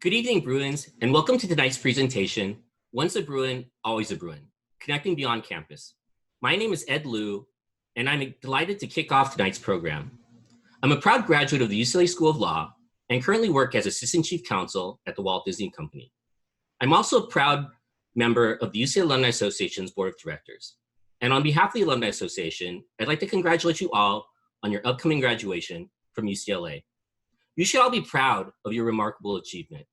Good evening, Bruins, and welcome to tonight's presentation, Once a Bruin, Always a Bruin, Connecting Beyond Campus. My name is Ed Liu, and I'm delighted to kick off tonight's program. I'm a proud graduate of the UCLA School of Law and currently work as Assistant Chief Counsel at the Walt Disney Company. I'm also a proud member of the UCLA Alumni Association's Board of Directors. And on behalf of the Alumni Association, I'd like to congratulate you all on your upcoming graduation from UCLA. You should all be proud of your remarkable achievement.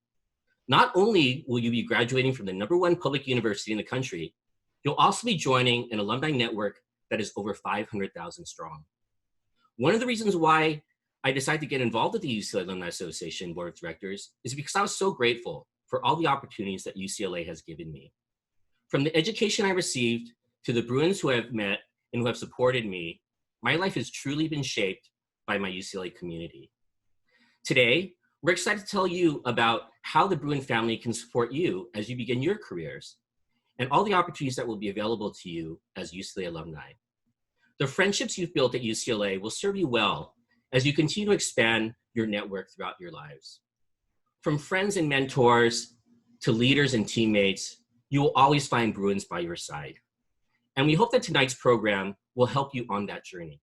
Not only will you be graduating from the #1 public university in the country, you'll also be joining an alumni network that is over 500,000 strong. One of the reasons why I decided to get involved with the UCLA Alumni Association Board of Directors is because I was so grateful for all the opportunities that UCLA has given me. From the education I received to the Bruins who I've met and who have supported me, my life has truly been shaped by my UCLA community. Today, we're excited to tell you about how the Bruin family can support you as you begin your careers and all the opportunities that will be available to you as UCLA alumni. The friendships you've built at UCLA will serve you well as you continue to expand your network throughout your lives. From friends and mentors to leaders and teammates, you will always find Bruins by your side. And we hope that tonight's program will help you on that journey.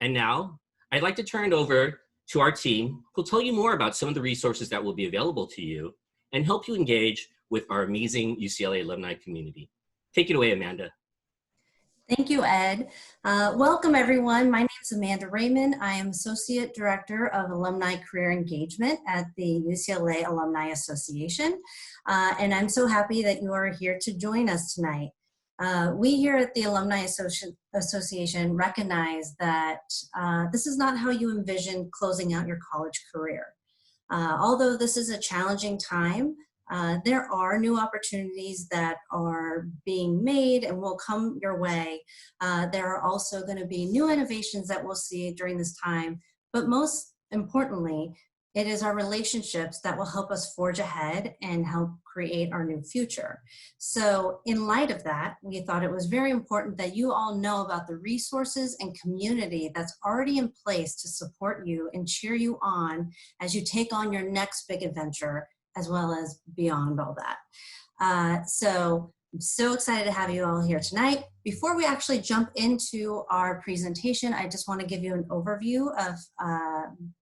And now, I'd like to turn it over to our team, who'll tell you more about some of the resources that will be available to you and help you engage with our amazing UCLA alumni community. Take it away, Amanda. Thank you, Ed. Welcome, everyone. My name is Amanda Raymond. I am Associate Director of Alumni Career Engagement at the UCLA Alumni Association. And I'm so happy that you are here to join us tonight. We here at the Alumni Association recognize that this is not how you envision closing out your college career. Although this is a challenging time, there are new opportunities that are being made and will come your way. There are also going to be new innovations that we'll see during this time, but most importantly, it is our relationships that will help us forge ahead and help create our new future. So in light of that, we thought it was very important that you all know about the resources and community that's already in place to support you and cheer you on as you take on your next big adventure, as well as beyond all that. So I'm so excited to have you all here tonight. Before we actually jump into our presentation, I just want to give you an overview of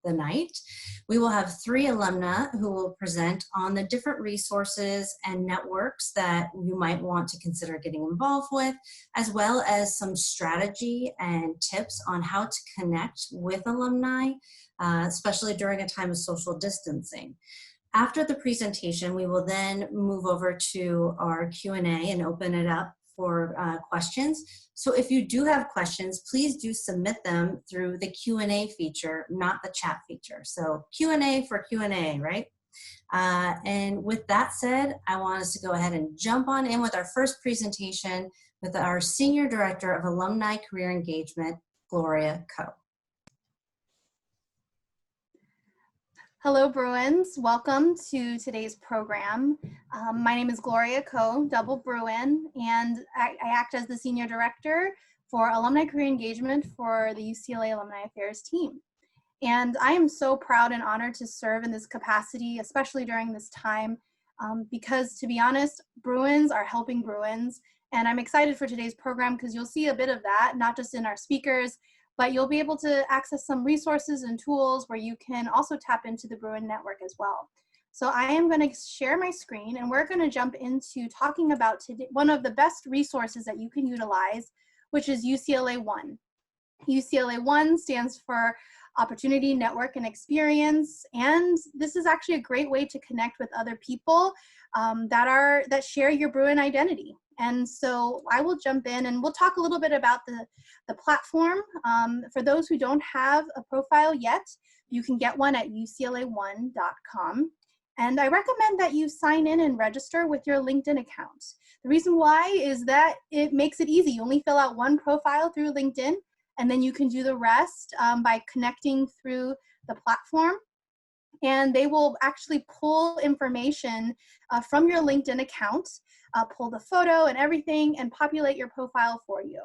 the night. We will have 3 alumna who will present on the different resources and networks that you might want to consider getting involved with, as well as some strategy and tips on how to connect with alumni, especially during a time of social distancing. After the presentation, we will then move over to our Q&A and open it up for questions. So if you do have questions, please do submit them through the Q&A feature, not the chat feature. So Q&A for Q&A, right? And with that said, I want us to go ahead and jump on in with our first presentation with our Senior Director of Alumni Career Engagement, Gloria Ko. Hello, Bruins. Welcome to today's program. My name is Gloria Ko, double Bruin, and I act as the Senior Director for Alumni Career Engagement for the UCLA Alumni Affairs team. And I am so proud and honored to serve in this capacity, especially during this time, because to be honest, Bruins are helping Bruins. And I'm excited for today's program because you'll see a bit of that, not just in our speakers, but you'll be able to access some resources and tools where you can also tap into the Bruin Network as well. So I am going to share my screen and we're going to jump into talking about today, one of the best resources that you can utilize, which is UCLA One. UCLA One stands for Opportunity, Network, and Experience. And this is actually a great way to connect with other people that share your Bruin identity. And so I will jump in and we'll talk a little bit about the platform. For those who don't have a profile yet, you can get one at ucla1.com. And I recommend that you sign in and register with your LinkedIn account. The reason why is that it makes it easy. You only fill out one profile through LinkedIn, and then you can do the rest by connecting through the platform. And they will actually pull information from your LinkedIn account, pull the photo and everything, and populate your profile for you.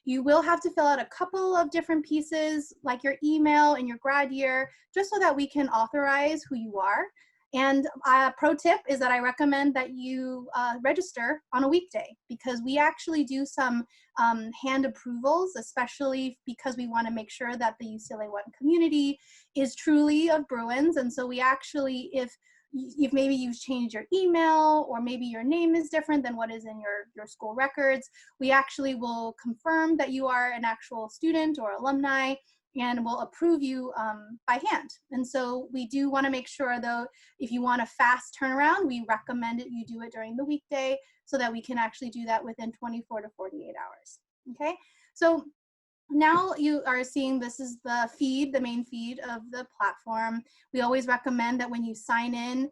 You will have to fill out a couple of different pieces, like your email and your grad year, just so that we can authorize who you are. And a pro tip is that I recommend that you register on a weekday, because we actually do some hand approvals, especially because we want to make sure that the UCLA One community is truly of Bruins. And so we actually, if maybe you've changed your email, or maybe your name is different than what is in your school records, we actually will confirm that you are an actual student or alumni, and will approve you by hand. And so we do want to make sure, though, if you want a fast turnaround, we recommend that you do it during the weekday, so that we can actually do that within 24 to 48 hours. Okay, so now you are seeing, this is the feed, the main feed of the platform. We always recommend that when you sign in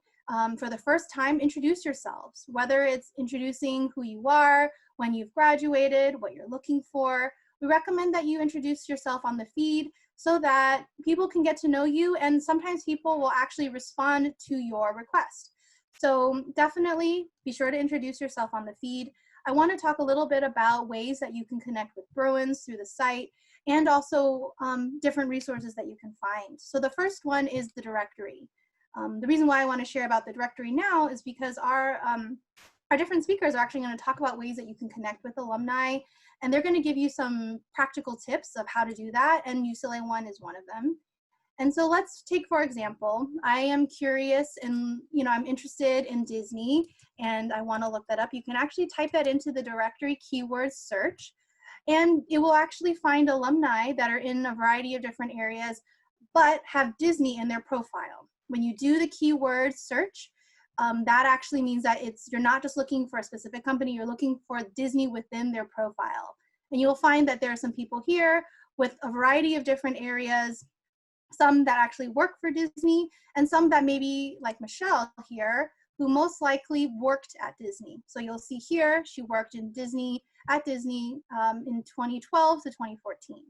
for the first time, introduce yourselves, whether it's introducing who you are, when you've graduated, what you're looking for. We recommend that you introduce yourself on the feed so that people can get to know you, and sometimes people will actually respond to your request. So definitely be sure to introduce yourself on the feed. I want to talk a little bit about ways that you can connect with Bruins through the site, and also different resources that you can find. So the first one is the directory. The reason why I want to share about the directory now is because our different speakers are actually going to talk about ways that you can connect with alumni, and they're going to give you some practical tips of how to do that, and UCLA One is one of them. And so let's take, for example, I am curious, and I'm interested in Disney, and I want to look that up. You can actually type that into the directory keyword search, and it will actually find alumni that are in a variety of different areas, but have Disney in their profile. When you do the keyword search, that actually means that you're not just looking for a specific company, you're looking for Disney within their profile. And you'll find that there are some people here with a variety of different areas, some that actually work for Disney, and some that maybe, like Michelle here, who most likely worked at Disney. So you'll see here, she worked at Disney in 2012 to 2014.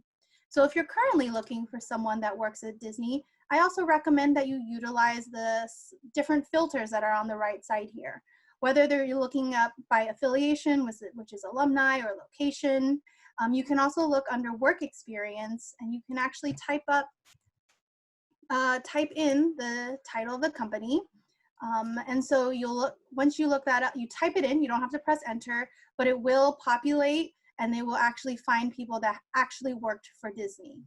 So if you're currently looking for someone that works at Disney, I also recommend that you utilize the different filters that are on the right side here. Whether you're looking up by affiliation, which is alumni, or location. You can also look under work experience, and you can actually type in the title of the company. And so once you look that up, you type it in, you don't have to press enter, but it will populate, and they will actually find people that actually worked for Disney.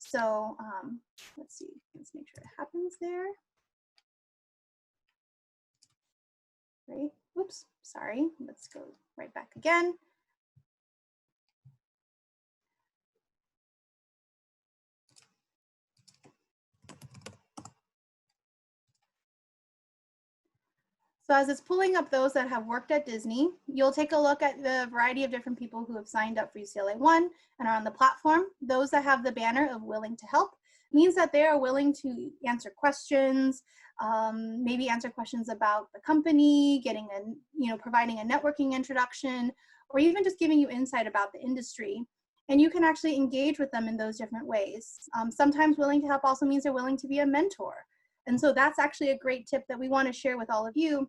So let's see, let's make sure it happens there. Right, oops, sorry, let's go right back again. So as it's pulling up those that have worked at Disney, you'll take a look at the variety of different people who have signed up for UCLA One and are on the platform. Those that have the banner of willing to help means that they are willing to answer questions, maybe answer questions about the company, providing a networking introduction, or even just giving you insight about the industry. And you can actually engage with them in those different ways. Sometimes willing to help also means they're willing to be a mentor. And so that's actually a great tip that we want to share with all of you,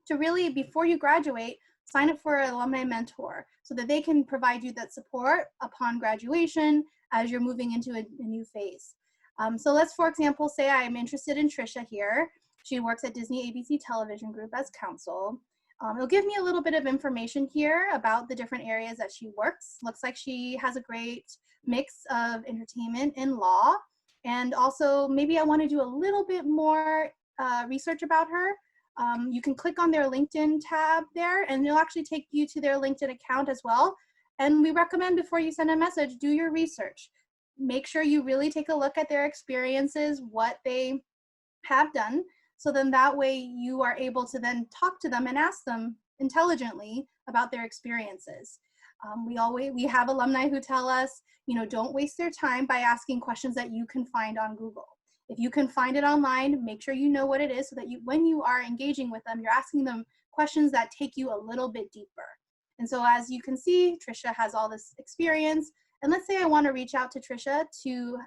to really, before you graduate, sign up for an alumni mentor so that they can provide you that support upon graduation as you're moving into a new phase. So let's, for example, say I'm interested in Trisha here. She works at Disney ABC Television Group as counsel. It'll give me a little bit of information here about the different areas that she works. Looks like she has a great mix of entertainment and law. And also, maybe I want to do a little bit more research about her. You can click on their LinkedIn tab there, and it'll actually take you to their LinkedIn account as well. And we recommend, before you send a message, do your research. Make sure you really take a look at their experiences, what they have done, so then that way you are able to then talk to them and ask them intelligently about their experiences. We have alumni who tell us, don't waste their time by asking questions that you can find on Google. If you can find it online, make sure you know what it is, so that when you are engaging with them, you're asking them questions that take you a little bit deeper. And so as you can see, Trisha has all this experience. And let's say I want to reach out to Trisha to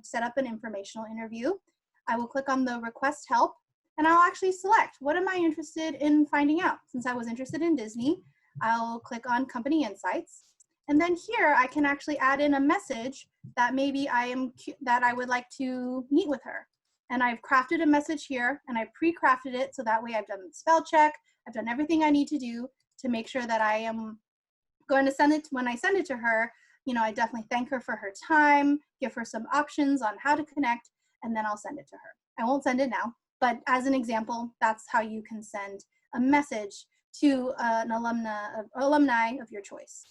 set up an informational interview. I will click on the request help, and I'll actually select, what am I interested in finding out? Since I was interested in Disney, I'll click on company insights. And then here I can actually add in a message that maybe I would like to meet with her. and I've crafted a message here, and I pre-crafted it so that way I've done the spell check, I've done everything I need to do to make sure that I am going to send it, when I send it to her, you know, I definitely thank her for her time, give her some options on how to connect, and then I'll send it to her. I won't send it now, but as an example, that's how you can send a message to an alumni of your choice.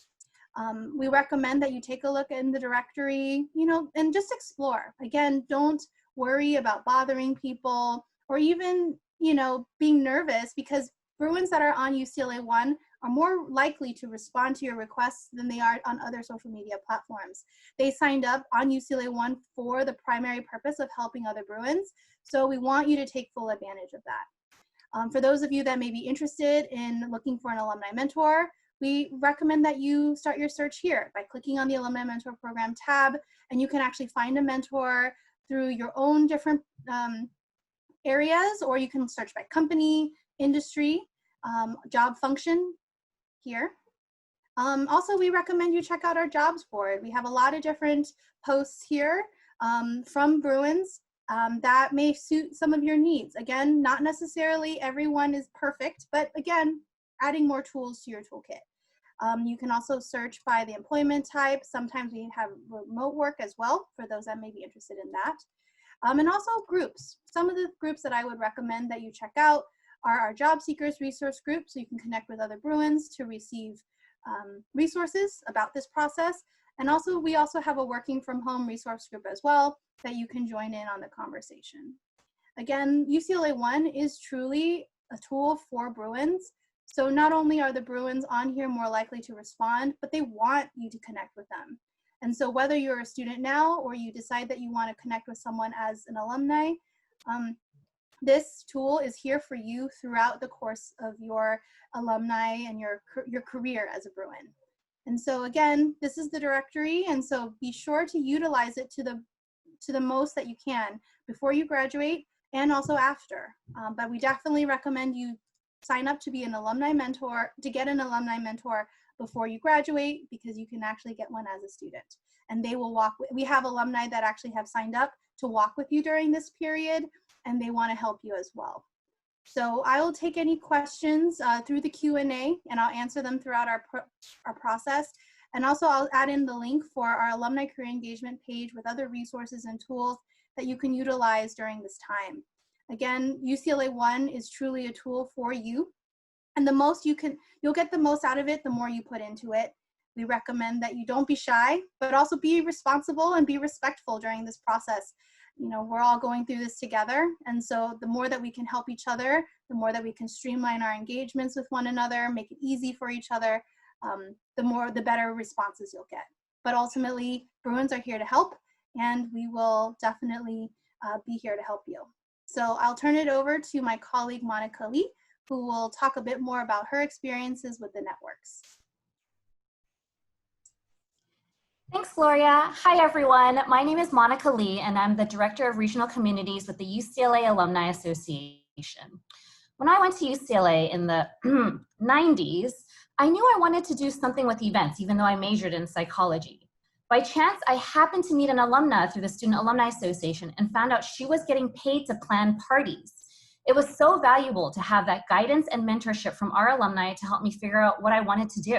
We recommend that you take a look in the directory, you know, and just explore. Again, don't worry about bothering people or even, you know, being nervous, because Bruins that are on UCLA One are more likely to respond to your requests than they are on other social media platforms. They signed up on UCLA One for the primary purpose of helping other Bruins, so we want you to take full advantage of that. For those of you that may be interested in looking for an alumni mentor, we recommend that you start your search here by clicking on the Alumni Mentor Program tab, and you can actually find a mentor through your own different areas, or you can search by company, industry, job function here. Also, we recommend you check out our jobs board. We have a lot of different posts here from Bruins that may suit some of your needs. Again, not necessarily everyone is perfect, but again, adding more tools to your toolkit. You can also search by the employment type. Sometimes we have remote work as well for those that may be interested in that. And also groups. Some of the groups that I would recommend that you check out are our job seekers resource group, so you can connect with other Bruins to receive resources about this process. And also, we also have a working from home resource group as well that you can join in on the conversation. Again, UCLA One is truly a tool for Bruins. So not only are the Bruins on here more likely to respond, but they want you to connect with them. And so whether you're a student now or you decide that you want to connect with someone as an alumni, this tool is here for you throughout the course of your alumni and your career as a Bruin. And so again, this is the directory, and so be sure to utilize it to the most that you can before you graduate and also after. But we definitely recommend you sign up to be an alumni mentor, to get an alumni mentor before you graduate, because you can actually get one as a student. And they will walk with, we have alumni that actually have signed up to walk with you during this period, and they want to help you as well. So I will take any questions through the Q&A, and I'll answer them throughout our process. And also I'll add in the link for our alumni career engagement page with other resources and tools that you can utilize during this time. Again, UCLA One is truly a tool for you, and the most you'll get the most out of it the more you put into it. We recommend that you don't be shy, but also be responsible and be respectful during this process. You know, we're all going through this together, and so the more that we can help each other, the more that we can streamline our engagements with one another, make it easy for each other, the better responses you'll get. But ultimately, Bruins are here to help, and we will definitely be here to help you. So I'll turn it over to my colleague, Monica Lee, who will talk a bit more about her experiences with the networks. Thanks, Gloria. Hi, everyone. My name is Monica Lee, and I'm the Director of Regional Communities with the UCLA Alumni Association. When I went to UCLA in the 90s, I knew I wanted to do something with events, even though I majored in psychology. By chance, I happened to meet an alumna through the Student Alumni Association and found out she was getting paid to plan parties. It was so valuable to have that guidance and mentorship from our alumni to help me figure out what I wanted to do.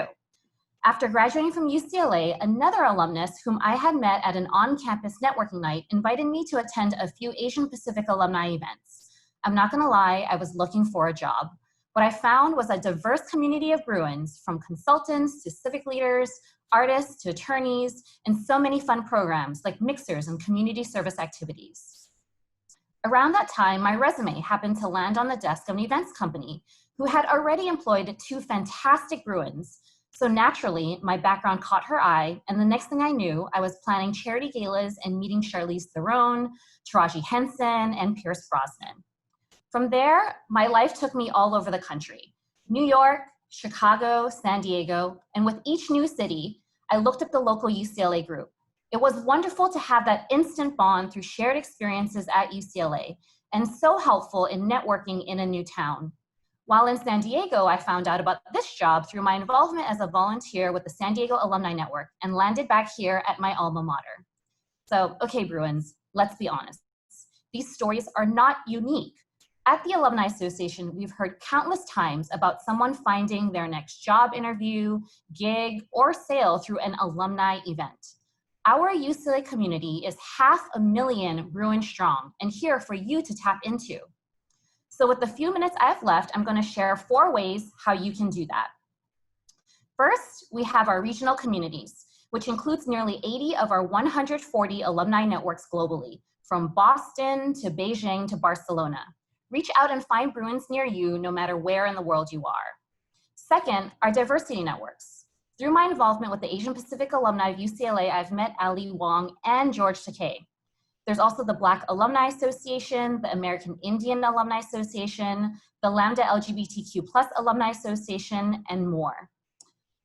After graduating from UCLA, another alumnus whom I had met at an on-campus networking night invited me to attend a few Asian Pacific alumni events. I'm not gonna lie, I was looking for a job. What I found was a diverse community of Bruins, from consultants to civic leaders, artists to attorneys, and so many fun programs like mixers and community service activities. Around that time, my resume happened to land on the desk of an events company who had already employed 2 fantastic Bruins. So naturally, my background caught her eye, and the next thing I knew, I was planning charity galas and meeting Charlize Theron, Taraji Henson, and Pierce Brosnan. From there, my life took me all over the country: New York, Chicago, San Diego, and with each new city, I looked up the local UCLA group. It was wonderful to have that instant bond through shared experiences at UCLA, and so helpful in networking in a new town. While in San Diego, I found out about this job through my involvement as a volunteer with the San Diego Alumni Network and landed back here at my alma mater. So, okay, Bruins, let's be honest. These stories are not unique. At the Alumni Association, we've heard countless times about someone finding their next job interview, gig, or sale through an alumni event. Our UCLA community is 500,000 Bruin strong and here for you to tap into. So with the few minutes I have left, I'm going to share 4 ways how you can do that. First, we have our regional communities, which includes nearly 80 of our 140 alumni networks globally, from Boston to Beijing to Barcelona. Reach out and find Bruins near you, no matter where in the world you are. Second, our diversity networks. Through my involvement with the Asian Pacific alumni of UCLA, I've met Ali Wang and George Takei. There's also the Black Alumni Association, the American Indian Alumni Association, the Lambda LGBTQ+ Alumni Association, and more.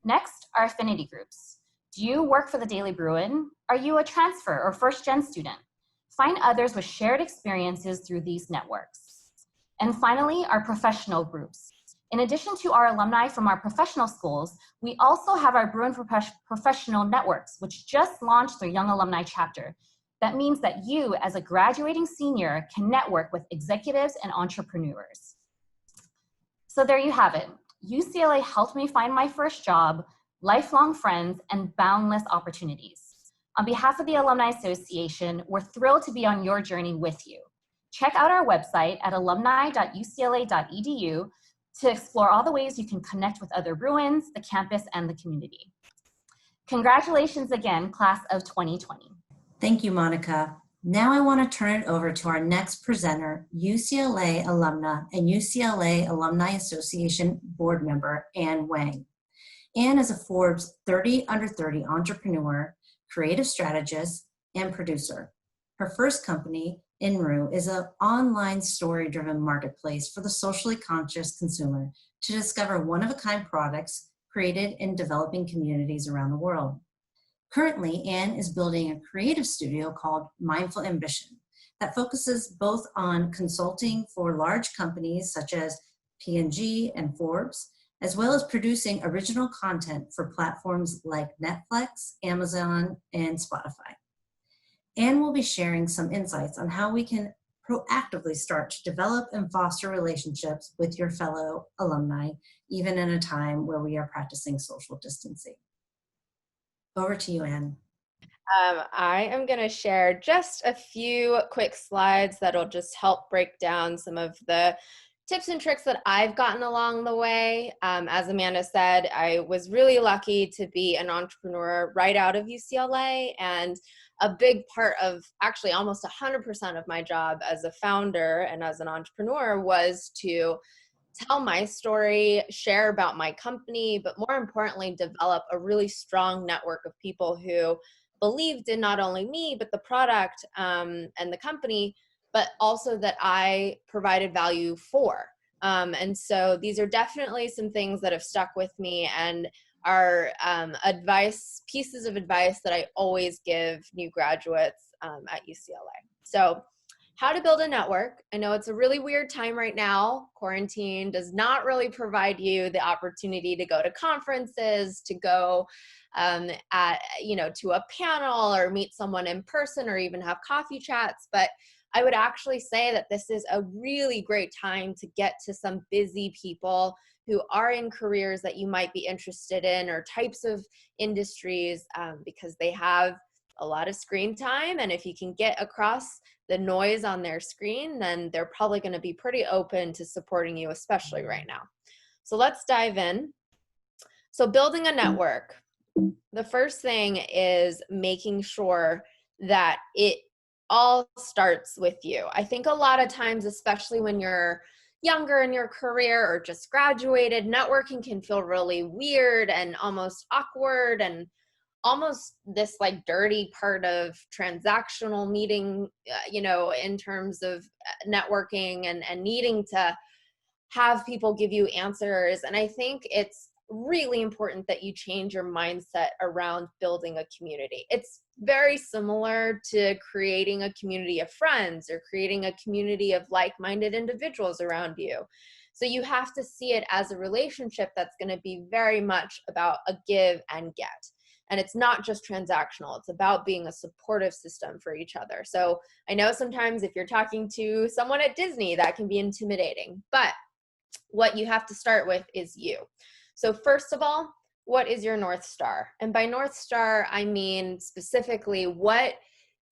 Next, our affinity groups. Do you work for the Daily Bruin? Are you a transfer or first-gen student? Find others with shared experiences through these networks. And finally, our professional groups. In addition to our alumni from our professional schools, we also have our Bruin Professional Networks, which just launched their Young Alumni chapter. That means that you, as a graduating senior, can network with executives and entrepreneurs. So there you have it. UCLA helped me find my first job, lifelong friends, and boundless opportunities. On behalf of the Alumni Association, we're thrilled to be on your journey with you. Check out our website at alumni.ucla.edu to explore all the ways you can connect with other Bruins, the campus, and the community. Congratulations again, class of 2020. Thank you, Monica. Now I want to turn it over to our next presenter, UCLA alumna and UCLA Alumni Association board member, Wang. Anne is a Forbes 30 Under 30 entrepreneur, creative strategist, and producer. Her first company, Enrou, is an online story-driven marketplace for the socially conscious consumer to discover one-of-a-kind products created in developing communities around the world. Currently, Anne is building a creative studio called Mindful Ambition that focuses both on consulting for large companies such as P&G and Forbes, as well as producing original content for platforms like Netflix, Amazon, and Spotify. Anne will be sharing some insights on how we can proactively start to develop and foster relationships with your fellow alumni, even in a time where we are practicing social distancing. Over to you, Anne. I am going to share just a few quick slides that'll just help break down some of the tips and tricks that I've gotten along the way. As Amanda said, I was really lucky to be an entrepreneur right out of UCLA, and a big part of, actually almost 100% of my job as a founder and as an entrepreneur was to tell my story, share about my company, but more importantly, develop a really strong network of people who believed in not only me, but the product and the company, but also that I provided value for. And so these are definitely some things that have stuck with me and are pieces of advice that I always give new graduates at UCLA. So how to build a network. I know it's a really weird time right now. Quarantine does not really provide you the opportunity to go to conferences, to go to a panel or meet someone in person or even have coffee chats. But I would actually say that this is a really great time to get to some busy people who are in careers that you might be interested in or types of industries because they have a lot of screen time. And if you can get across the noise on their screen, then they're probably going to be pretty open to supporting you, especially right now. So let's dive in. So building a network. The first thing is making sure that it all starts with you. I think a lot of times, especially when you're younger in your career or just graduated, networking can feel really weird and almost awkward and almost this like dirty part of transactional meeting, in terms of networking and needing to have people give you answers. And I think it's really important that you change your mindset around building a community. It's very similar to creating a community of friends or creating a community of like-minded individuals around you. So you have to see it as a relationship that's going to be very much about a give and get. And it's not just transactional. It's about being a supportive system for each other. So I know sometimes if you're talking to someone at Disney, that can be intimidating, but what you have to start with is you. So first of all, what is your North Star? And by North Star, I mean specifically, what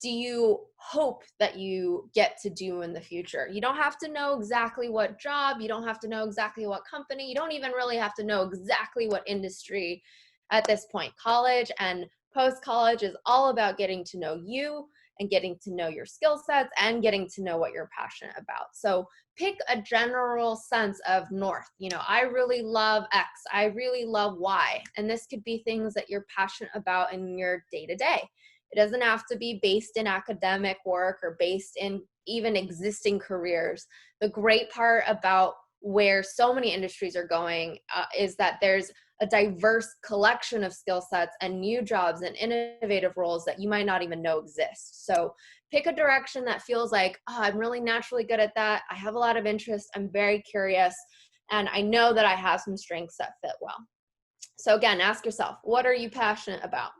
do you hope that you get to do in the future? You don't have to know exactly what job, you don't have to know exactly what company, you don't even really have to know exactly what industry at this point. College and post-college is all about getting to know you and getting to know your skill sets and getting to know what you're passionate about. So pick a general sense of north. You know, I really love X, I really love Y. And this could be things that you're passionate about in your day-to-day. It doesn't have to be based in academic work or based in even existing careers. The great part about where so many industries are going is that there's a diverse collection of skill sets and new jobs and innovative roles that you might not even know exist. So pick a direction that feels like, oh, I'm really naturally good at that. I have a lot of interest. I'm very curious. And I know that I have some strengths that fit well. So again, ask yourself, what are you passionate about?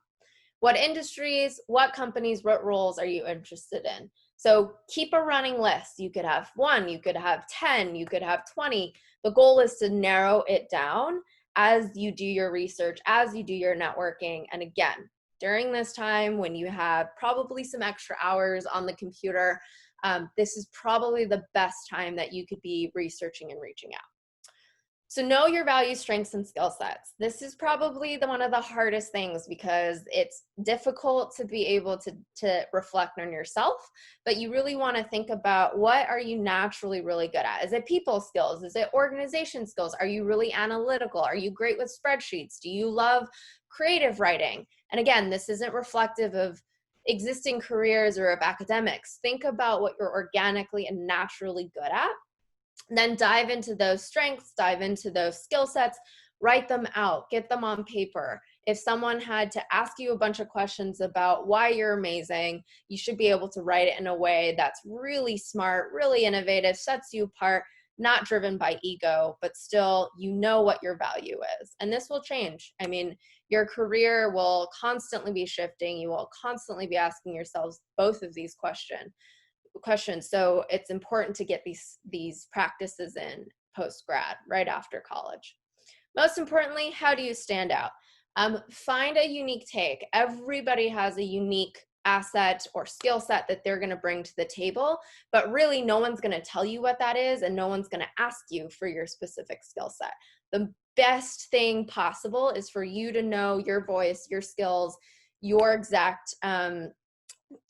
What industries, what companies, what roles are you interested in? So keep a running list. You could have 1, you could have 10, you could have 20. The goal is to narrow it down as you do your research, as you do your networking. And again, during this time when you have probably some extra hours on the computer, this is probably the best time that you could be researching and reaching out. So know your values, strengths, and skill sets. This is probably one of the hardest things because it's difficult to be able to reflect on yourself, but you really want to think about what are you naturally really good at? Is it people skills? Is it organization skills? Are you really analytical? Are you great with spreadsheets? Do you love creative writing? And again, this isn't reflective of existing careers or of academics. Think about what you're organically and naturally good at. Then dive into those strengths, dive into those skill sets, write them out, get them on paper. If someone had to ask you a bunch of questions about why you're amazing, you should be able to write it in a way that's really smart, really innovative, sets you apart, not driven by ego, but still you know what your value is. And this will change. I mean, your career will constantly be shifting. You will constantly be asking yourselves both of these questions. So it's important to get these practices in post-grad, right after college. Most importantly, how do you stand out? Find a unique take. Everybody has a unique asset or skill set that they're going to bring to the table, but really no one's going to tell you what that is, and no one's going to ask you for your specific skill set. The best thing possible is for you to know your voice, your skills, your exact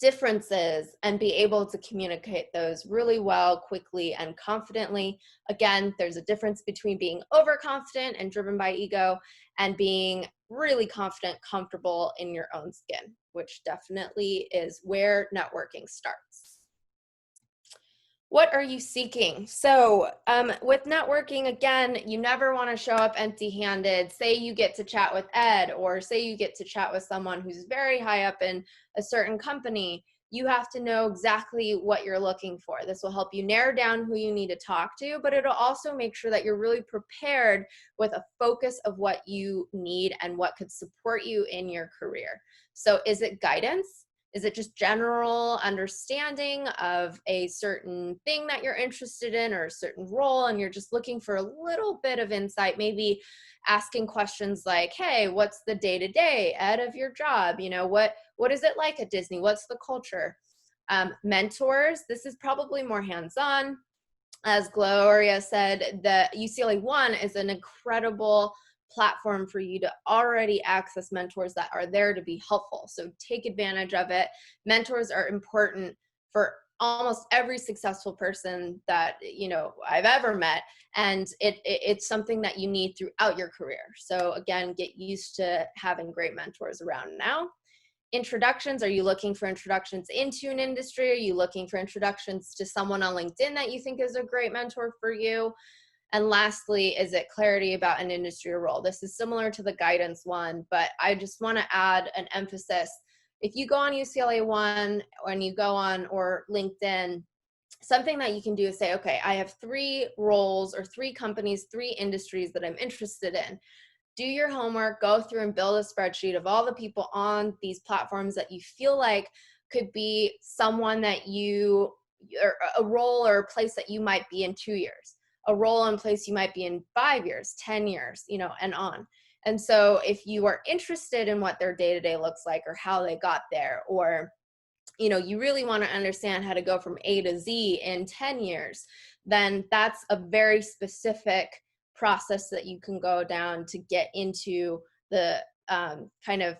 differences, and be able to communicate those really well, quickly, and confidently. Again, there's a difference between being overconfident and driven by ego and being really confident, comfortable in your own skin, which definitely is where networking starts. What are you seeking? So with networking, again, you never want to show up empty-handed. Say you get to chat with Ed, or say you get to chat with someone who's very high up in a certain company. You have to know exactly what you're looking for. This will help you narrow down who you need to talk to, but it'll also make sure that you're really prepared with a focus of what you need and what could support you in your career. So is it guidance? Is it just general understanding of a certain thing that you're interested in or a certain role, and you're just looking for a little bit of insight, maybe asking questions like, hey, what's the day-to-day, Ed, of your job? You know, what is it like at Disney? What's the culture? Mentors, this is probably more hands-on. As Gloria said, the UCLA One is an incredible platform for you to already access mentors that are there to be helpful. So take advantage of it. Mentors are important for almost every successful person that, you know, I've ever met. And it's something that you need throughout your career. So again, get used to having great mentors around now. Introductions, are you looking for introductions into an industry? Are you looking for introductions to someone on LinkedIn that you think is a great mentor for you? And lastly, is it clarity about an industry or role? This is similar to the guidance one, but I just want to add an emphasis. If you go on UCLA One, when you go on or LinkedIn, something that you can do is say, okay, I have 3 roles or 3 companies, 3 industries that I'm interested in. do your homework, go through and build a spreadsheet of all the people on these platforms that you feel like could be someone that you, or a role or a place that you might be in 2 years, a role and place you might be in 5 years, 10 years, you know, and on. And so if you are interested in what their day-to-day looks like or how they got there, or, you know, you really want to understand how to go from A to Z in 10 years, then that's a very specific process that you can go down to get into the kind of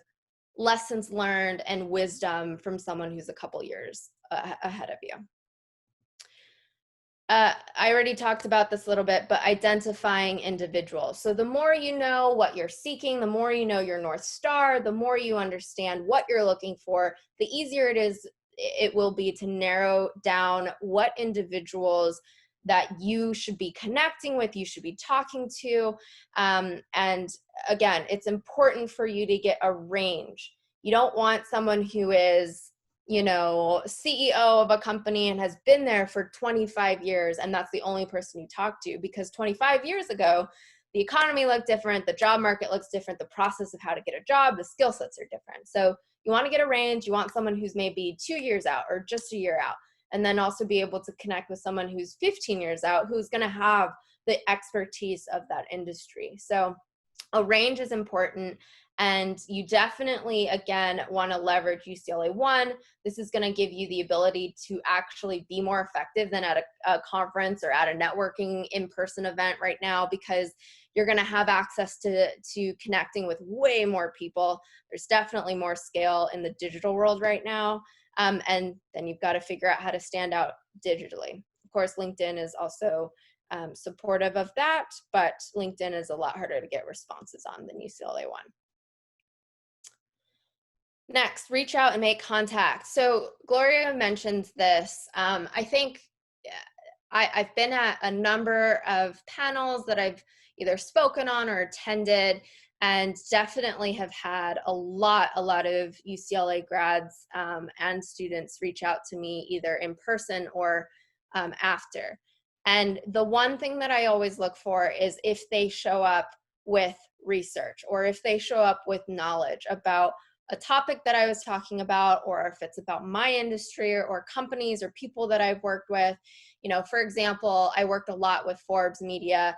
lessons learned and wisdom from someone who's a couple years ahead of you. I already talked about this a little bit, but identifying individuals. So the more you know what you're seeking, the more you know your North Star, the more you understand what you're looking for, the easier it will be to narrow down what individuals that you should be connecting with, you should be talking to. And again, it's important for you to get a range. You don't want someone who is, you know, CEO of a company and has been there for 25 years and that's the only person you talk to, because 25 years ago, the economy looked different, the job market looks different, the process of how to get a job, the skill sets are different. So you want to get a range, you want someone who's maybe 2 years out or just a year out, and then also be able to connect with someone who's 15 years out, who's going to have the expertise of that industry. So a range is important. And you definitely, again, want to leverage UCLA One. This is going to give you the ability to actually be more effective than at a conference or at a networking in-person event right now, because you're going to have access to connecting with way more people. There's definitely more scale in the digital world right now. And then you've got to figure out how to stand out digitally. Of course, LinkedIn is also supportive of that, but LinkedIn is a lot harder to get responses on than UCLA One. Next, reach out and make contact. So Gloria mentioned this. I think I've been at a number of panels that I've either spoken on or attended, and definitely have had a lot of UCLA grads and students reach out to me either in person or after. And the one thing that I always look for is if they show up with research or if they show up with knowledge about a topic that I was talking about, or if it's about my industry or companies or people that I've worked with. You know, for example, I worked a lot with Forbes Media,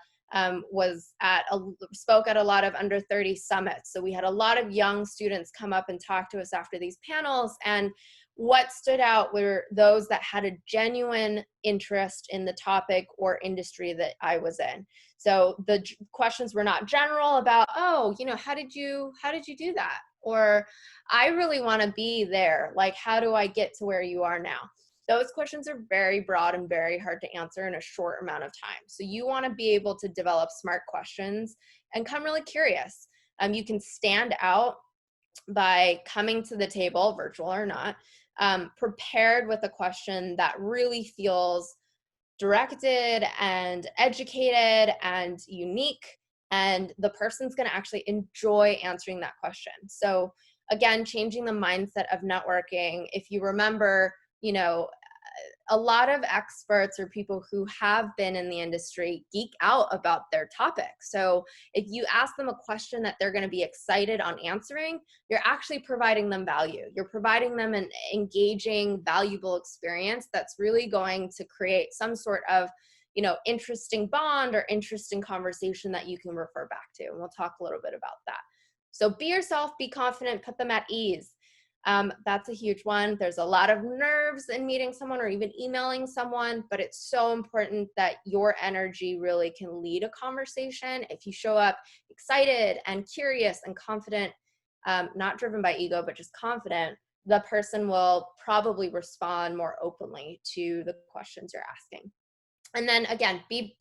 spoke at a lot of under 30 summits. So we had a lot of young students come up and talk to us after these panels. And what stood out were those that had a genuine interest in the topic or industry that I was in. So the questions were not general about, oh, you know, how did you do that? Or I really want to be there. Like, how do I get to where you are now? Those questions are very broad and very hard to answer in a short amount of time. So you want to be able to develop smart questions and come really curious. You can stand out by coming to the table, virtual or not, prepared with a question that really feels directed and educated and unique, and the person's going to actually enjoy answering that question. So again, changing the mindset of networking. If you remember, you know, a lot of experts or people who have been in the industry geek out about their topic. So if you ask them a question that they're going to be excited on answering, you're actually providing them value. You're providing them an engaging, valuable experience that's really going to create some sort of, you know, interesting bond or interesting conversation that you can refer back to. And we'll talk a little bit about that. So be yourself, be confident, put them at ease. That's a huge one. There's a lot of nerves in meeting someone or even emailing someone, but it's so important that your energy really can lead a conversation. If you show up excited and curious and confident, not driven by ego, but just confident, the person will probably respond more openly to the questions you're asking. And then again, be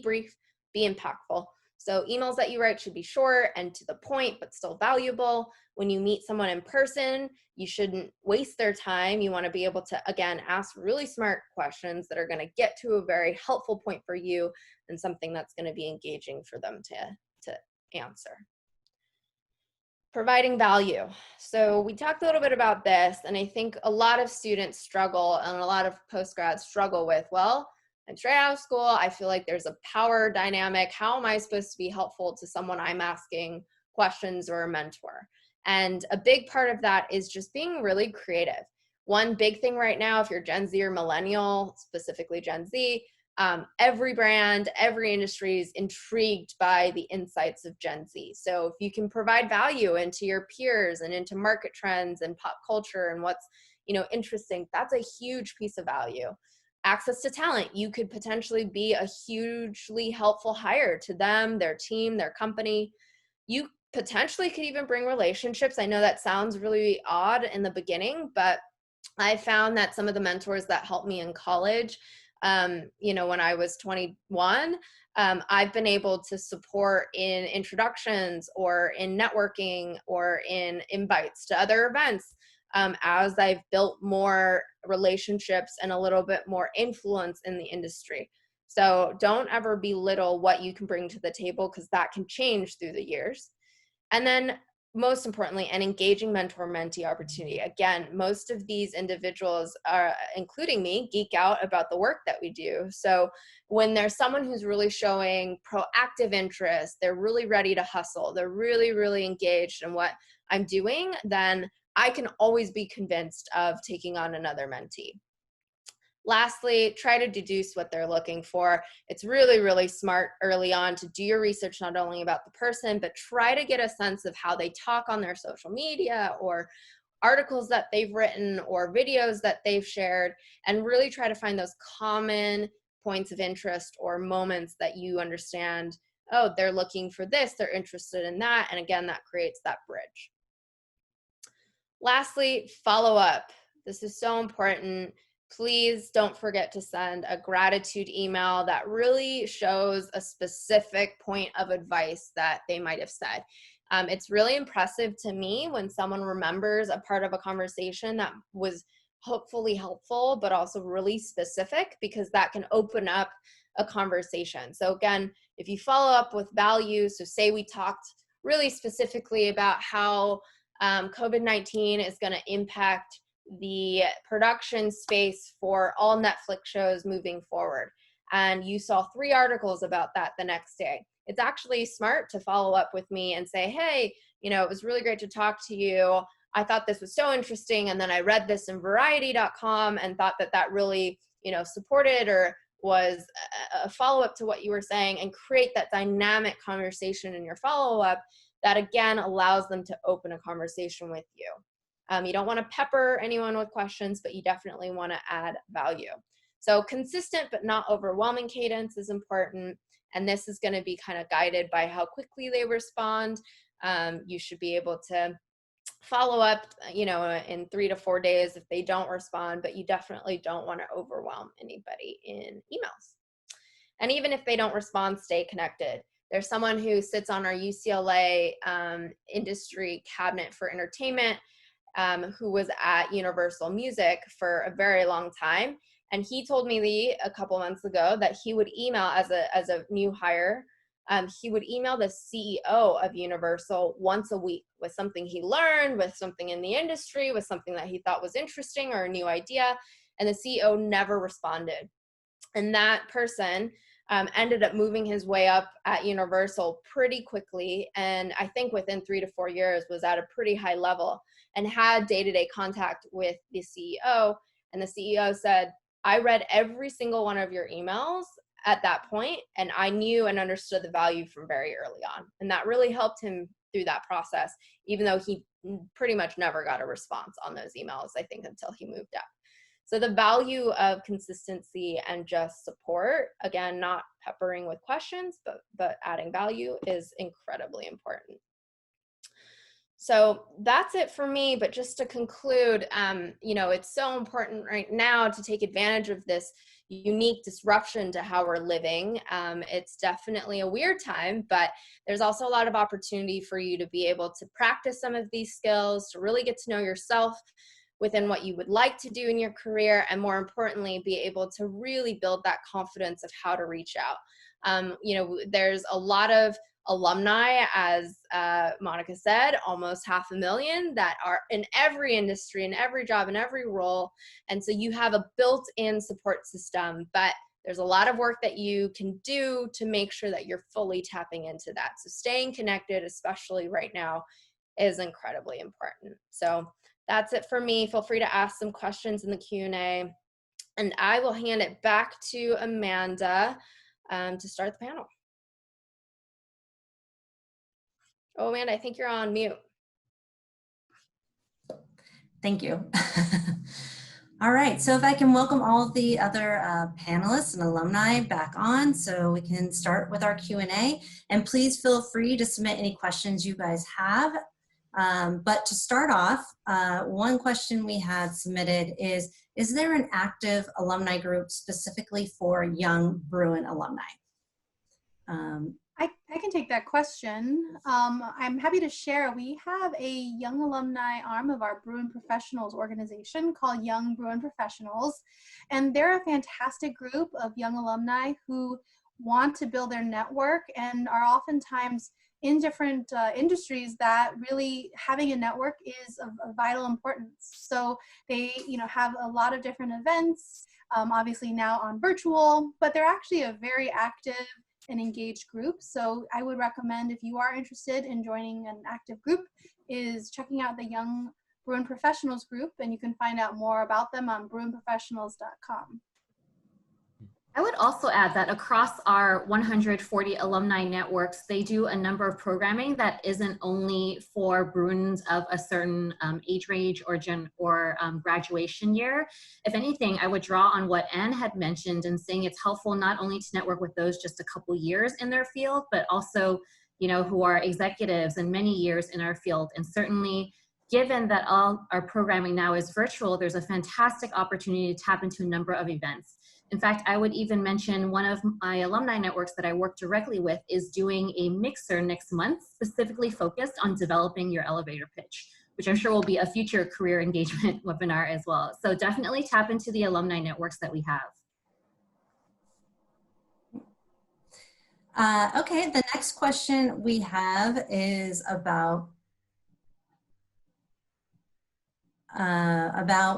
brief, be impactful. So emails that you write should be short and to the point, but still valuable. When you meet someone in person, you shouldn't waste their time. You want to be able to, again, ask really smart questions that are going to get to a very helpful point for you and something that's going to be engaging for them to answer. Providing value. So we talked a little bit about this, and I think a lot of students struggle and a lot of postgrads struggle with, well, I'm straight out of school. I feel like there's a power dynamic. How am I supposed to be helpful to someone I'm asking questions or a mentor? And a big part of that is just being really creative. One big thing right now, if you're Gen Z or millennial, specifically Gen Z, every brand, every industry is intrigued by the insights of Gen Z. So if you can provide value into your peers and into market trends and pop culture and what's, interesting, that's a huge piece of value. Access to talent, you could potentially be a hugely helpful hire to them, their team, their company. You potentially could even bring relationships. I know that sounds really odd in the beginning, but I found that some of the mentors that helped me in college, when I was 21, I've been able to support in introductions or in networking or in invites to other events as I've built more relationships and a little bit more influence in the industry. So don't ever belittle what you can bring to the table, because that can change through the years. And then most importantly, an engaging mentor-mentee opportunity. Again, most of these individuals, including me, geek out about the work that we do. So when there's someone who's really showing proactive interest, they're really ready to hustle, they're really, really engaged in what I'm doing, then I can always be convinced of taking on another mentee. Lastly, try to deduce what they're looking for. It's really, really smart early on to do your research, not only about the person, but try to get a sense of how they talk on their social media or articles that they've written or videos that they've shared, and really try to find those common points of interest or moments that you understand, oh, they're looking for this, they're interested in that. And again, that creates that bridge. Lastly, follow up. This is so important. Please don't forget to send a gratitude email that really shows a specific point of advice that they might have said. It's really impressive to me when someone remembers a part of a conversation that was hopefully helpful, but also really specific, because that can open up a conversation. So again, if you follow up with value, so say we talked really specifically about how COVID-19 is going to impact the production space for all Netflix shows moving forward, and you saw 3 articles about that the next day. It's actually smart to follow up with me and say, hey, it was really great to talk to you. I thought this was so interesting, and then I read this in variety.com and thought that really, supported or was a follow-up to what you were saying, and create that dynamic conversation in your follow-up that again allows them to open a conversation with you. You don't want to pepper anyone with questions, but you definitely want to add value. So consistent but not overwhelming cadence is important. And this is going to be kind of guided by how quickly they respond. You should be able to follow up, in 3 to 4 days if they don't respond, but you definitely don't want to overwhelm anybody in emails. And even if they don't respond, stay connected. There's someone who sits on our UCLA industry cabinet for entertainment, who was at Universal Music for a very long time. And he told me a couple months ago that he would email, as a new hire, he would email the CEO of Universal once a week with something he learned, with something in the industry, with something that he thought was interesting or a new idea. And the CEO never responded. And that person ended up moving his way up at Universal pretty quickly. And I think within 3 to 4 years was at a pretty high level and had day-to-day contact with the CEO. And the CEO said, I read every single one of your emails at that point, and I knew and understood the value from very early on. And that really helped him through that process, even though he pretty much never got a response on those emails, I think, until he moved up. So the value of consistency and just support, again, not peppering with questions, but adding value, is incredibly important. So that's it for me. But just to conclude, it's so important right now to take advantage of this unique disruption to how we're living. It's definitely a weird time, but there's also a lot of opportunity for you to be able to practice some of these skills, to really get to know yourself within what you would like to do in your career, and more importantly, be able to really build that confidence of how to reach out. There's a lot of alumni, as Monica said, almost 500,000 that are in every industry, in every job, in every role. And so you have a built-in support system, but there's a lot of work that you can do to make sure that you're fully tapping into that. So staying connected, especially right now, is incredibly important. So that's it for me. Feel free to ask some questions in the Q&A, and I will hand it back to Amanda to start the panel. Oh, Amanda, I think you're on mute. Thank you. All right, so if I can welcome all of the other panelists and alumni back on so we can start with our Q&A. And please feel free to submit any questions you guys have. But to start off, one question we had submitted is there an active alumni group specifically for young Bruin alumni? I can take that question. I'm happy to share. We have a young alumni arm of our Bruin Professionals organization called Young Bruin Professionals. And they're a fantastic group of young alumni who want to build their network and are oftentimes in different industries that really having a network is of vital importance. So they have a lot of different events, obviously now on virtual, but they're actually a very active and engaged group. So I would recommend, if you are interested in joining an active group, is checking out the Young Bruin Professionals group, and you can find out more about them on bruinprofessionals.com. I would also add that across our 140 alumni networks, they do a number of programming that isn't only for Bruins of a certain age range or graduation year. If anything, I would draw on what Anne had mentioned in saying it's helpful not only to network with those just a couple years in their field, but also, who are executives and many years in our field. And certainly, given that all our programming now is virtual, there's a fantastic opportunity to tap into a number of events. In fact, I would even mention one of my alumni networks that I work directly with is doing a mixer next month, specifically focused on developing your elevator pitch, which I'm sure will be a future career engagement webinar as well. So definitely tap into the alumni networks that we have. Okay, the next question we have is about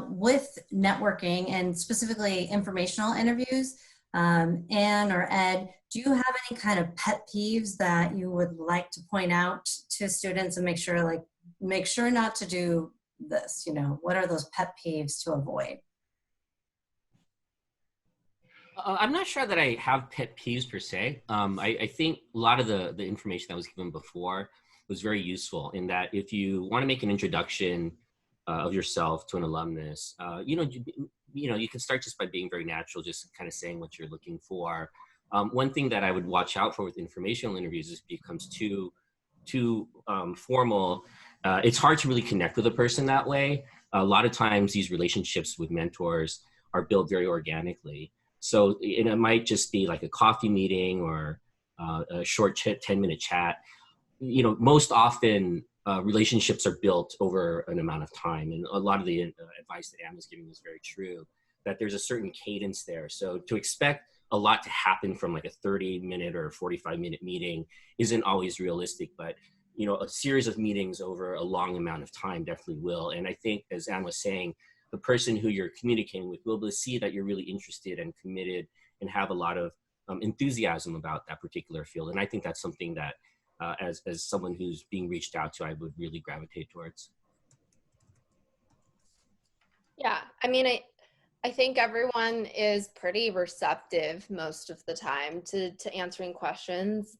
with networking and specifically informational interviews. Anne or Ed, do you have any kind of pet peeves that you would like to point out to students and make sure not to do this? What are those pet peeves to avoid? I'm not sure that I have pet peeves per se. I think a lot of the information that was given before was very useful in that if you want to make an introduction of yourself to an alumnus, you can start just by being very natural, just kind of saying what you're looking for. One thing that I would watch out for with informational interviews is it becomes too formal. It's hard to really connect with a person that way. A lot of times these relationships with mentors are built very organically. So it might just be like a coffee meeting or a short 10-minute chat. Most often relationships are built over an amount of time. And a lot of the advice that Anne was giving was very true, that there's a certain cadence there. So to expect a lot to happen from like a 30-minute or 45-minute meeting isn't always realistic, but a series of meetings over a long amount of time definitely will. And I think, as Anne was saying, the person who you're communicating with will be able to see that you're really interested and committed and have a lot of enthusiasm about that particular field. And I think that's something that as someone who's being reached out to, I would really gravitate towards. Yeah, I mean, I think everyone is pretty receptive most of the time to answering questions.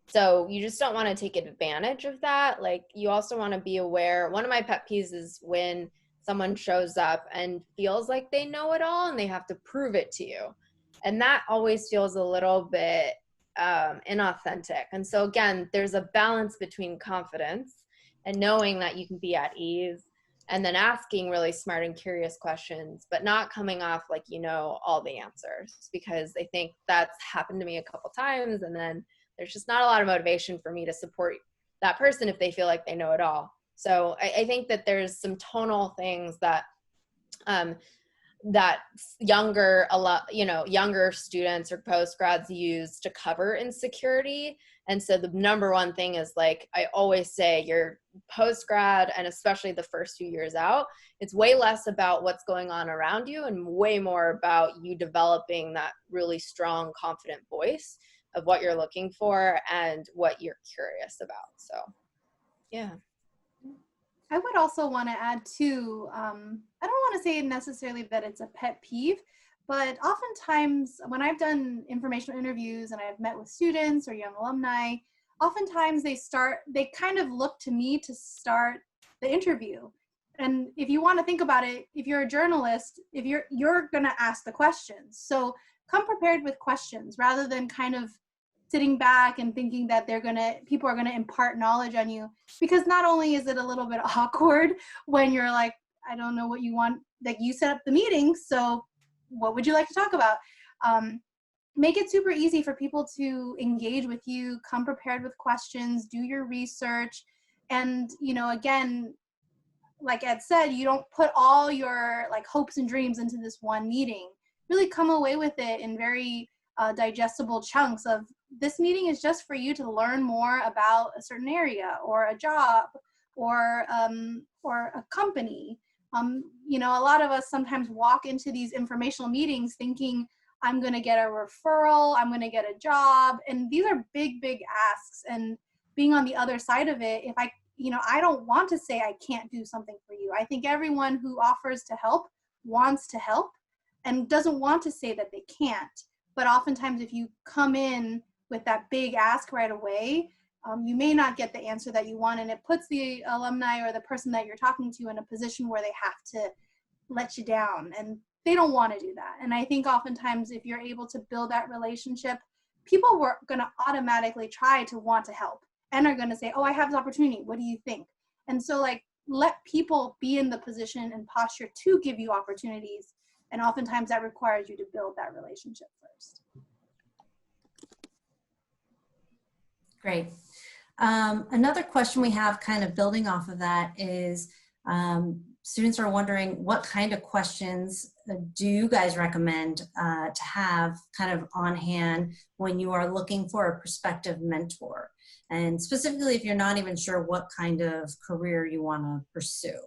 So you just don't want to take advantage of that. Like, you also want to be aware. One of my pet peeves is when someone shows up and feels like they know it all and they have to prove it to you. And that always feels a little bit inauthentic. And so again, there's a balance between confidence and knowing that you can be at ease, and then asking really smart and curious questions, but not coming off like you know all the answers, because I think that's happened to me a couple times, and then there's just not a lot of motivation for me to support that person if they feel like they know it all. So I think that there's some tonal things that that younger students or postgrads use to cover insecurity. And so the number one thing is, like I always say, your postgrad, and especially the first few years out, it's way less about what's going on around you and way more about you developing that really strong, confident voice of what you're looking for and what you're curious about. So, yeah. I would also want to add too, I don't want to say necessarily that it's a pet peeve, but oftentimes when I've done informational interviews and I've met with students or young alumni, oftentimes they kind of look to me to start the interview. And if you want to think about it, if you're a journalist, if you're going to ask the questions. So come prepared with questions rather than kind of sitting back and thinking that people are gonna impart knowledge on you, because not only is it a little bit awkward when you're like, I don't know what you want, like you set up the meeting, so what would you like to talk about? Make it super easy for people to engage with you, come prepared with questions, do your research, and again, like Ed said, you don't put all your like hopes and dreams into this one meeting. Really come away with it in very digestible chunks of, this meeting is just for you to learn more about a certain area or a job or a company. A lot of us sometimes walk into these informational meetings thinking, I'm going to get a referral, I'm going to get a job. And these are big, big asks. And being on the other side of it, if I don't want to say I can't do something for you. I think everyone who offers to help wants to help and doesn't want to say that they can't. But oftentimes if you come in with that big ask right away, you may not get the answer that you want, and it puts the alumni or the person that you're talking to in a position where they have to let you down, and they don't want to do that. And I think oftentimes if you're able to build that relationship, people were going to automatically try to want to help and are going to say, oh, I have this opportunity, what do you think? And so like, let people be in the position and posture to give you opportunities, and oftentimes that requires you to build that relationship first. Great. Another question we have kind of building off of that is students are wondering, what kind of questions do you guys recommend to have kind of on hand when you are looking for a prospective mentor? And specifically, if you're not even sure what kind of career you want to pursue.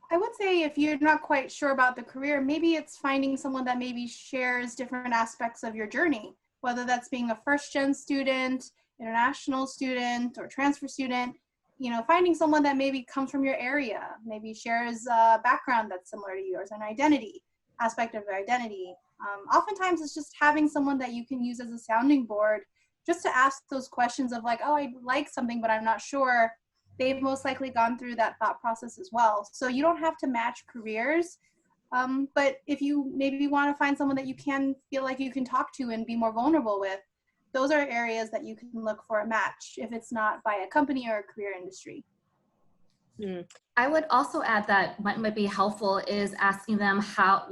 I would say if you're not quite sure about the career, maybe it's finding someone that maybe shares different aspects of your journey, whether that's being a first-gen student, international student, or transfer student. Finding someone that maybe comes from your area, maybe shares a background that's similar to yours, an identity, aspect of their identity. Oftentimes it's just having someone that you can use as a sounding board just to ask those questions of like, oh, I like something, but I'm not sure. They've most likely gone through that thought process as well. So you don't have to match careers, but if you maybe want to find someone that you can feel like you can talk to and be more vulnerable with, those are areas that you can look for a match if it's not by a company or a career industry. I would also add that what might be helpful is asking them how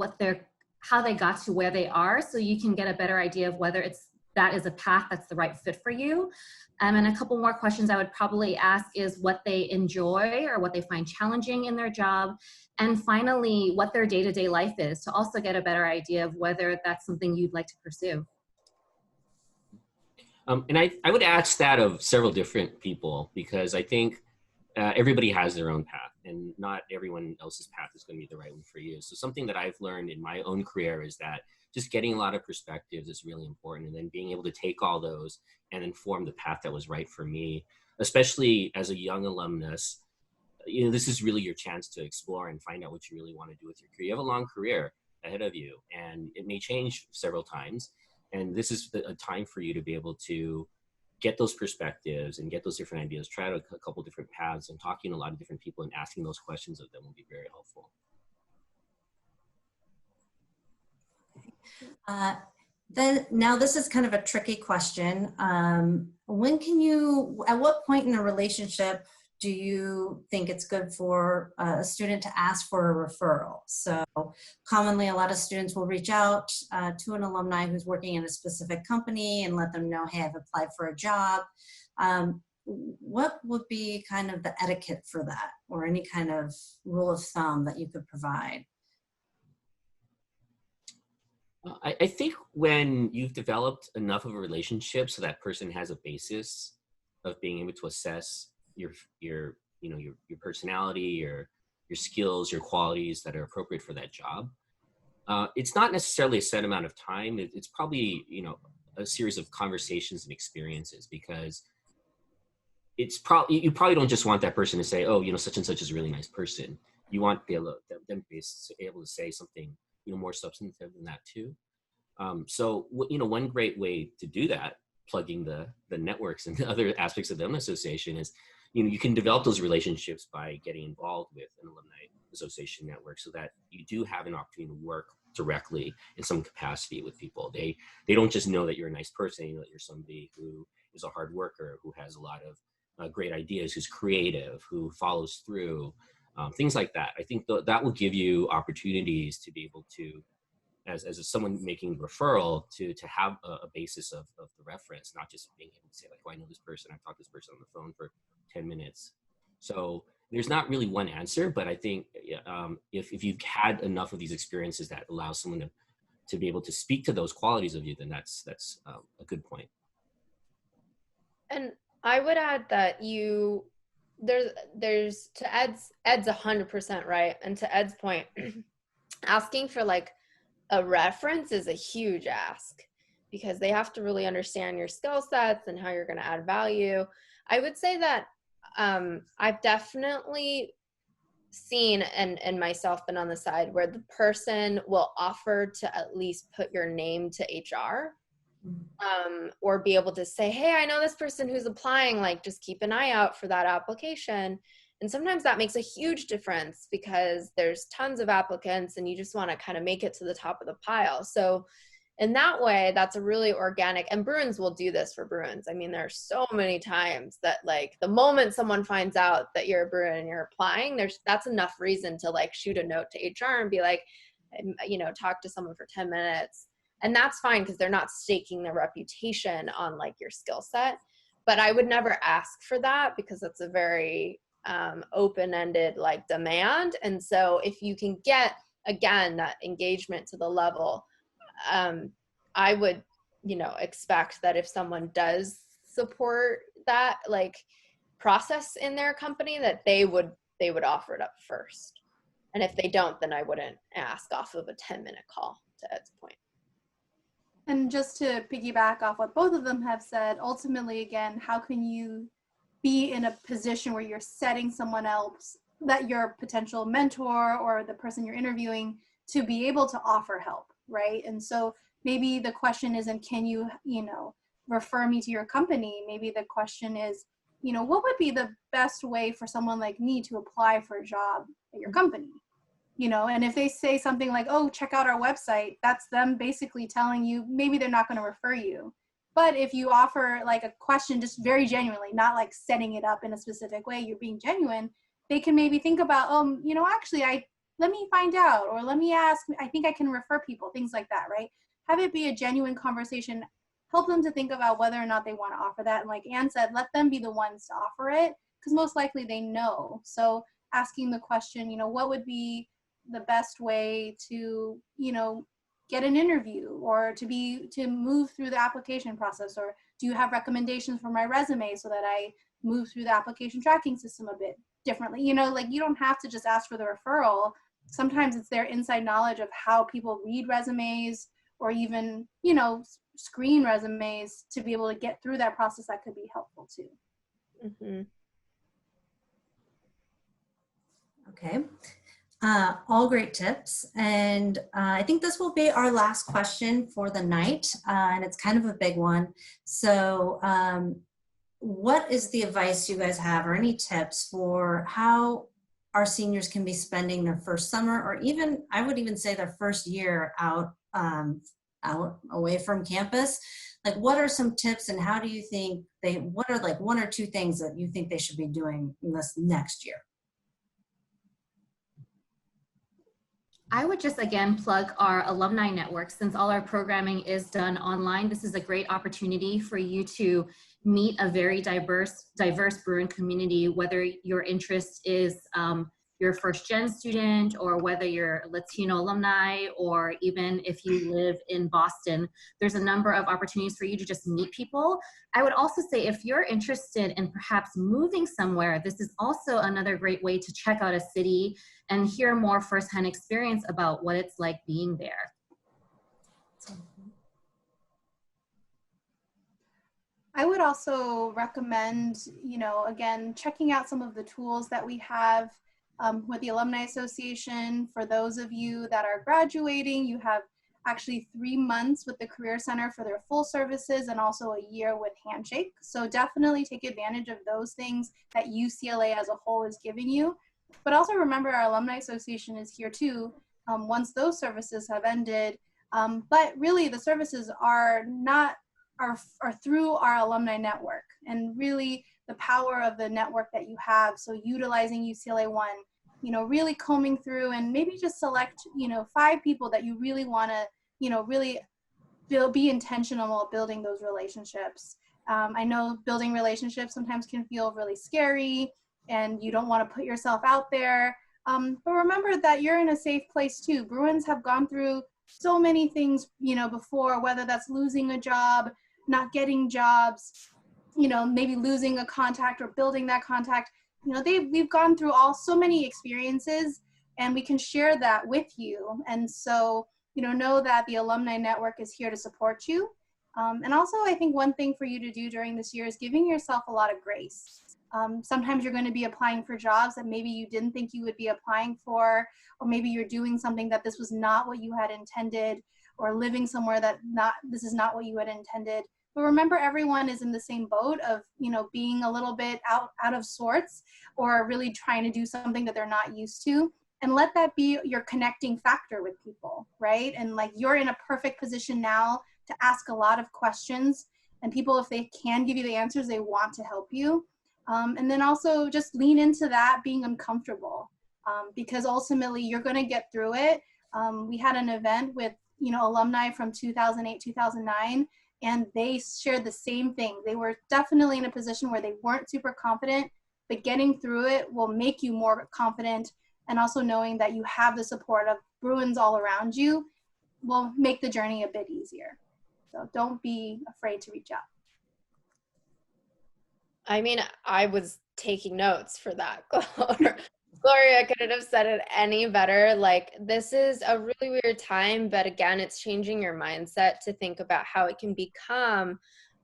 they got to where they are, so you can get a better idea of whether that is a path that's the right fit for you. And a couple more questions I would probably ask is what they enjoy or what they find challenging in their job. And finally, what their day-to-day life is, to also get a better idea of whether that's something you'd like to pursue. And I would ask that of several different people, because I think everybody has their own path, and not everyone else's path is going to be the right one for you. So something that I've learned in my own career is that just getting a lot of perspectives is really important, and then being able to take all those and then form the path that was right for me, especially as a young alumnus. This is really your chance to explore and find out what you really want to do with your career. You have a long career ahead of you, and it may change several times. And this is a time for you to be able to get those perspectives and get those different ideas, try out a couple different paths, and talking to a lot of different people and asking those questions of them will be very helpful. Now this is kind of a tricky question. At what point in a relationship do you think it's good for a student to ask for a referral? So commonly, a lot of students will reach out to an alumni who's working in a specific company and let them know, hey, I've applied for a job. what would be kind of the etiquette for that, or any kind of rule of thumb that you could provide? I think when you've developed enough of a relationship so that person has a basis of being able to assess your personality, your skills, your qualities that are appropriate for that job. It's not necessarily a set amount of time. It's probably, a series of conversations and experiences, because you probably don't just want that person to say, oh, such and such is a really nice person. You want them to be able to say something, more substantive than that too. So, one great way to do that, plugging the networks and the other aspects of the Alumni Association, is, you can develop those relationships by getting involved with an Alumni Association network, so that you do have an opportunity to work directly in some capacity with people. They don't just know that you're a nice person, that you're somebody who is a hard worker, who has a lot of great ideas, who's creative, who follows through, things like that. I think that will give you opportunities to be able to, as someone making referral, to have a basis of the reference, not just being able to say, like, oh, I know this person, I've talked to this person on the phone for 10 minutes. So there's not really one answer, but I think if you've had enough of these experiences that allow someone to be able to speak to those qualities of you, then that's a good point. And I would add that there's to Ed's 100% right. And to Ed's point, asking for like a reference is a huge ask, because they have to really understand your skill sets and how you're going to add value. I would say that I've definitely seen and myself been on the side where the person will offer to at least put your name to HR, or be able to say, hey, I know this person who's applying, like, just keep an eye out for that application. And sometimes that makes a huge difference, because there's tons of applicants and you just want to kind of make it to the top of the pile. So in that way, that's a really organic, and Bruins will do this for Bruins. I mean, there are so many times that, like, the moment someone finds out that you're a Bruin and you're applying, that's enough reason to, like, shoot a note to HR and be like, talk to someone for 10 minutes. And that's fine, because they're not staking their reputation on, like, your skill set. But I would never ask for that, because that's a very open-ended, like, demand. And so if you can get, again, that engagement to the level, I would, expect that if someone does support that, like, process in their company, that they would offer it up first. And if they don't, then I wouldn't ask off of a 10-minute call, to Ed's point. And just to piggyback off what both of them have said, ultimately, again, how can you be in a position where you're setting someone else, that your potential mentor or the person you're interviewing, to be able to offer help, right? And so maybe the question isn't, can you, refer me to your company? Maybe the question is, what would be the best way for someone like me to apply for a job at your company? And if they say something like, oh, check out our website, that's them basically telling you maybe they're not going to refer you. But if you offer, like, a question just very genuinely, not like setting it up in a specific way, you're being genuine, they can maybe think about, actually, let me find out, or let me ask, I think I can refer people, things like that, right? Have it be a genuine conversation, help them to think about whether or not they want to offer that. And like Anne said, let them be the ones to offer it, because most likely they know. So asking the question, what would be the best way to, get an interview, or to move through the application process, or do you have recommendations for my resume so that I move through the application tracking system a bit differently? You don't have to just ask for the referral. Sometimes it's their inside knowledge of how people read resumes, or even, screen resumes, to be able to get through that process. That could be helpful too. Mm-hmm. Okay. All great tips. And I think this will be our last question for the night. And it's kind of a big one. So what is the advice you guys have, or any tips for how our seniors can be spending their first summer, or even, I would even say, their first year out away from campus? Like, what are some tips, and how do you think what are, like, one or two things that you think they should be doing in this next year? I would just again plug our Alumni Network. Since all our programming is done online, this is a great opportunity for you to meet a very diverse Bruin community, whether your interest is you're a first gen student, or whether you're Latino alumni, or even if you live in Boston. There's a number of opportunities for you to just meet people. I would also say if you're interested in perhaps moving somewhere, this is also another great way to check out a city and hear more firsthand experience about what it's like being there. I would also recommend, again, checking out some of the tools that we have with the Alumni Association. For those of you that are graduating, you have actually 3 months with the Career Center for their full services, and also a year with Handshake. So definitely take advantage of those things that UCLA as a whole is giving you. But also remember, our Alumni Association is here too once those services have ended. But really the services are through our Alumni Network, and really the power of the network that you have. So utilizing UCLA One, really combing through and maybe just select, 5 people that you really want to, really be intentional about building those relationships. I know building relationships sometimes can feel really scary and you don't want to put yourself out there. But remember that you're in a safe place too. Bruins have gone through so many things, before, whether that's losing a job, not getting jobs, maybe losing a contact or building that contact. We've gone through so many experiences, and we can share that with you. And so, know that the Alumni Network is here to support you. And also, I think one thing for you to do during this year is giving yourself a lot of grace. Sometimes you're going to be applying for jobs that maybe you didn't think you would be applying for, or maybe you're doing something that this was not what you had intended, or living somewhere that this is not what you had intended. But remember, everyone is in the same boat of, being a little bit out of sorts, or really trying to do something that they're not used to. And let that be your connecting factor with people, right? And like, you're in a perfect position now to ask a lot of questions, and people, if they can give you the answers, they want to help you. And then also just lean into that being uncomfortable, because ultimately you're going to get through it. We had an event with, alumni from 2008, 2009, and they shared the same thing. They were definitely in a position where they weren't super confident, but getting through it will make you more confident. And also knowing that you have the support of Bruins all around you will make the journey a bit easier. So don't be afraid to reach out. I mean, I was taking notes for that. Gloria couldn't have said it any better. Like, this is a really weird time, but again, it's changing your mindset to think about how it can become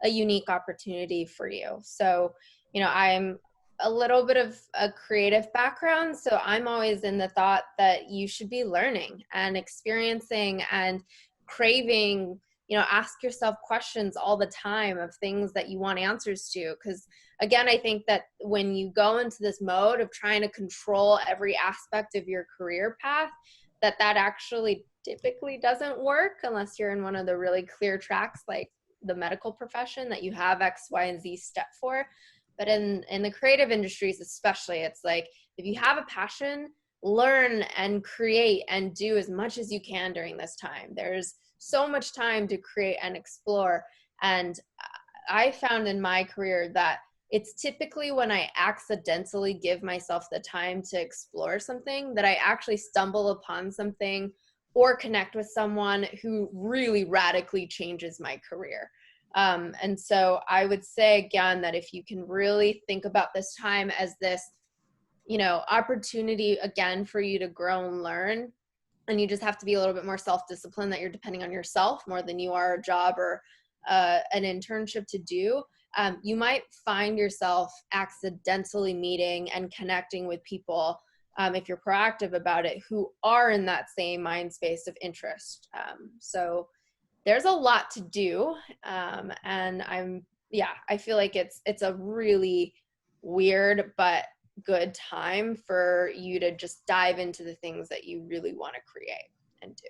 a unique opportunity for you. So, I'm a little bit of a creative background, so I'm always in the thought that you should be learning and experiencing and craving. Ask yourself questions all the time of things that you want answers to. Because again, I think that when you go into this mode of trying to control every aspect of your career path, that actually typically doesn't work unless you're in one of the really clear tracks, like the medical profession, that you have X, Y, and Z step for. But in the creative industries especially, it's like, if you have a passion, learn and create and do as much as you can during this time. There's so much time to create and explore. And I found in my career that it's typically when I accidentally give myself the time to explore something that I actually stumble upon something or connect with someone who really radically changes my career. And so I would say again that if you can really think about this time as this, opportunity again for you to grow and learn, and you just have to be a little bit more self-disciplined, that you're depending on yourself more than you are a job or an internship to do. You might find yourself accidentally meeting and connecting with people, if you're proactive about it, who are in that same mind space of interest. So there's a lot to do. And I feel like it's a really weird but good time for you to just dive into the things that you really want to create and do.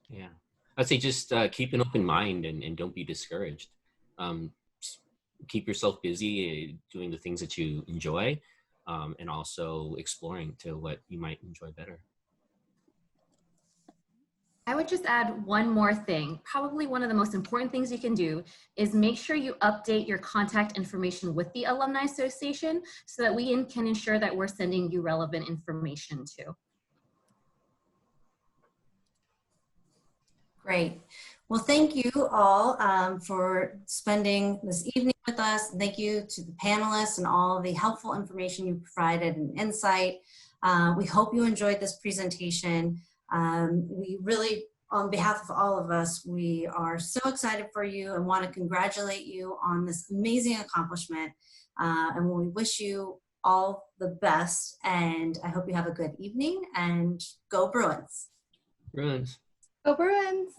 Yeah, I'd say just keep an open mind and don't be discouraged. Keep yourself busy doing the things that you enjoy, and also exploring to what you might enjoy better. I would just add one more thing. Probably one of the most important things you can do is make sure you update your contact information with the Alumni Association so that we can ensure that we're sending you relevant information too. Great. Well, thank you all for spending this evening with us. Thank you to the panelists and all the helpful information you provided and insight. We hope you enjoyed this presentation. We really, on behalf of all of us, we are so excited for you and want to congratulate you on this amazing accomplishment. And we wish you all the best. And I hope you have a good evening, and go Bruins. Bruins. Go Bruins!